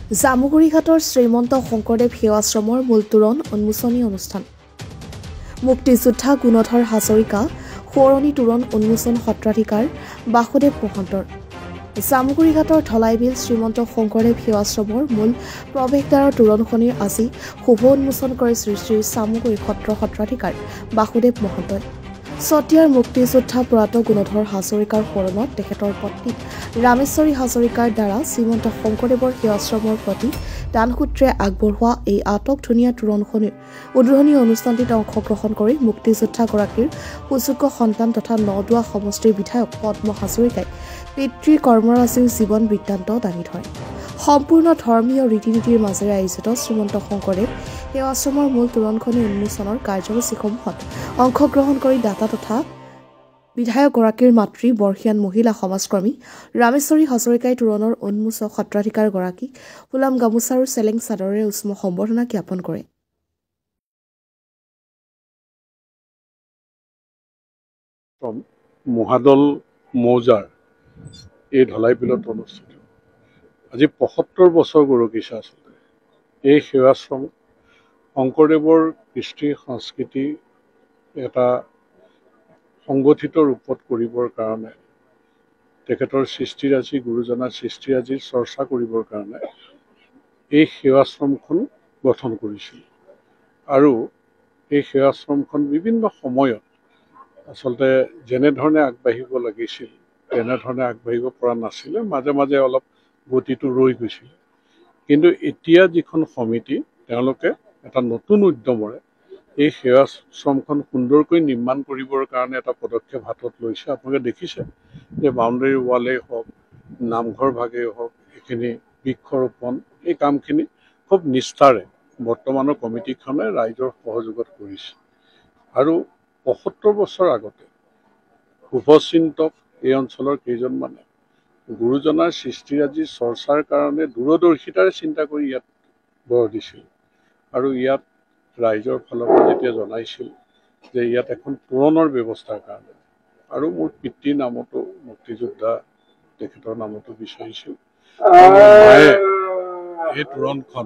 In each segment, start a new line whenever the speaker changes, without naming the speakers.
জামুগুৰিঘাটৰ শ্ৰীমন্ত শংকৰদেৱ সেৱাশ্ৰমৰ মূল তোৰণ উন্মোচনী অনুষ্ঠান। মুক্তিযোদ্ধা গুণধৰ হাজৰিকা সোঁৱৰণী তোৰণ উন্মোচন সত্ৰাধিকাৰ বাসুদেৱ মহন্তৰ। জামুগুৰিঘাটৰ ধলাইবিল শ্ৰীমন্ত শংকৰদেৱ সেৱাশ্ৰমৰ মূল প্ৰৱেশদ্বাৰৰ তোৰণখনিৰ আজি শুভ উন্মোচন কৰে শ্ৰী শ্ৰী চামুগুৰি সত্ৰ সত্ৰাধিকাৰ বাসুদেৱ মহন্তই। চতিয়াৰ মুক্তিযোদ্ধা প্ৰয়াত গুণধৰ হাজৰিকাৰ সোঁৱৰণত তেখেতৰ পত্নী ৰামেশ্বৰী হাজৰিকাৰ দ্বাৰা শ্ৰীমন্ত শংকৰদেৱৰ সেৱাশ্ৰমৰ প্ৰতি দানসূত্ৰে আগবঢ়োৱা এই আটকধুনীয়া তোৰণখনিৰ উদ্বোধনী অনুষ্ঠানটিত অংশগ্ৰহণ কৰি মুক্তিযোদ্ধাগৰাকীৰ সুযোগ্য সন্তান তথা নদুৱা সমষ্টিৰ বিধায়ক পদ্ম হাজৰিকাই পিতৃৰ কৰ্মৰাজিৰ জীৱন বৃত্তান্ত দাঙি ধৰে। সম্পূৰ্ণ ধৰ্মীয় ৰীতি নীতিৰ মাজেৰে আয়োজিত শ্ৰীমন্ত শংকৰদেৱ সেৱাশ্ৰমৰ মূল তোৰণখনি উন্মোচনৰ কাৰ্যসূচীসমূহত অংশগ্ৰহণ কৰি দাতা তথা বিধায়কগৰাকীৰ মাতৃ বৰ্ষীয়ান মহিলা সমাজকৰ্মী ৰামেশ্বৰী হাজৰিকাই তোৰণৰ উন্মোচক সত্ৰাধিকাৰগৰাকীক ফুলাম গামোচা আৰু চেলেং চাদৰেৰে উষ্ম সম্বৰ্ধনা জ্ঞাপন কৰে।
মহাদল মৌজাৰ এই ধলাইবিলত অনুষ্ঠিত আজি ৭৫ বছৰ গৰকিছে। আচলতে এই সেৱাশ্ৰম শংকৰদেৱৰ কৃষ্টি সংস্কৃতি এটা সংগঠিত ৰূপত কৰিবৰ কাৰণে তেখেতৰ সৃষ্টিৰাজি গুৰুজনাৰ সৃষ্টিৰাজিৰ চৰ্চা কৰিবৰ কাৰণে এই সেৱাশ্ৰমখন গঠন কৰিছিল আৰু এই সেৱাশ্ৰমখন বিভিন্ন সময়ত আচলতে যেনেধৰণে আগবাঢ়িব লাগিছিল তেনেধৰণে আগবাঢ়িব পৰা নাছিলে, মাজে মাজে অলপ গতিটো ৰৈ গৈছিল। কিন্তু এতিয়া যিখন সমিতি তেওঁলোকে এটা নতুন উদ্যমৰে এই সেৱাশ্ৰমখন সুন্দৰকৈ নিৰ্মাণ কৰিবৰ কাৰণে এটা পদক্ষেপ হাতত লৈছে। আপোনালোকে দেখিছে যে বাউণ্ডেৰী ৱালেই হওক, নামঘৰ ভাগেই হওক, এইখিনি বৃক্ষৰোপণ এই কামখিনি খুব নিষ্ঠাৰে বৰ্তমানৰ কমিটিখনে ৰাইজৰ সহযোগত কৰিছে। আৰু ৭৫ বছৰ আগতে শুভচিন্তক এই অঞ্চলৰ কেইজনমানে গুৰুজনাৰ সৃষ্টিৰাজি চৰ্চাৰ কাৰণে দূৰদৰ্শিতাৰে চিন্তা কৰি ইয়াত গঢ় দিছিল আৰু ইয়াত ৰাইজৰ ফালৰ পৰা যেতিয়া জনাইছিল যে ইয়াত এখন তোৰণৰ ব্যৱস্থাৰ কাৰণে আৰু মোৰ পিতৃৰ নামতো মুক্তিযোদ্ধা তেখেতৰ নামতো বিচাৰিছিল, মায়ে এই তোৰণখন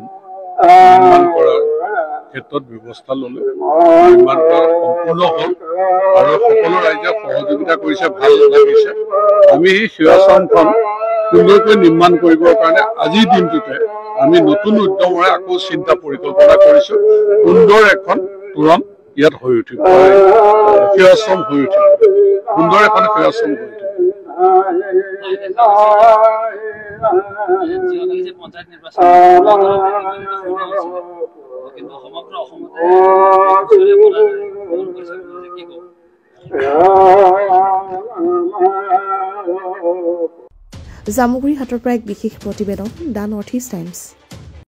নিৰ্মাণ কৰাৰ ক্ষেত্ৰত ব্যৱস্থা ল'লে। নিৰ্মাণ কৰা সম্পূৰ্ণ হ'ল আৰু সকলো ৰাইজে সহযোগিতা কৰিছে, ভাল লাগিছে। আমি এই সেৱাশ্ৰমখন সুন্দৰকৈ নিৰ্মাণ কৰিবৰ কাৰণে আজিৰ দিনটোতে আমি নতুন উদ্যমৰে আকৌ চিন্তা পৰিকল্পনা কৰিছোঁ। সুন্দৰ এখন তোৰণ ইয়াত হৈ উঠিব, সেৱাশ্ৰম হৈ উঠিব, সুন্দৰ এখন সেৱাশ্ৰম হৈ উঠিব।
জামুগুৰিঘাটৰ পৰা এক বিশেষ প্ৰতিবেদন, দ্য নৰ্থ ইষ্ট টাইমছ।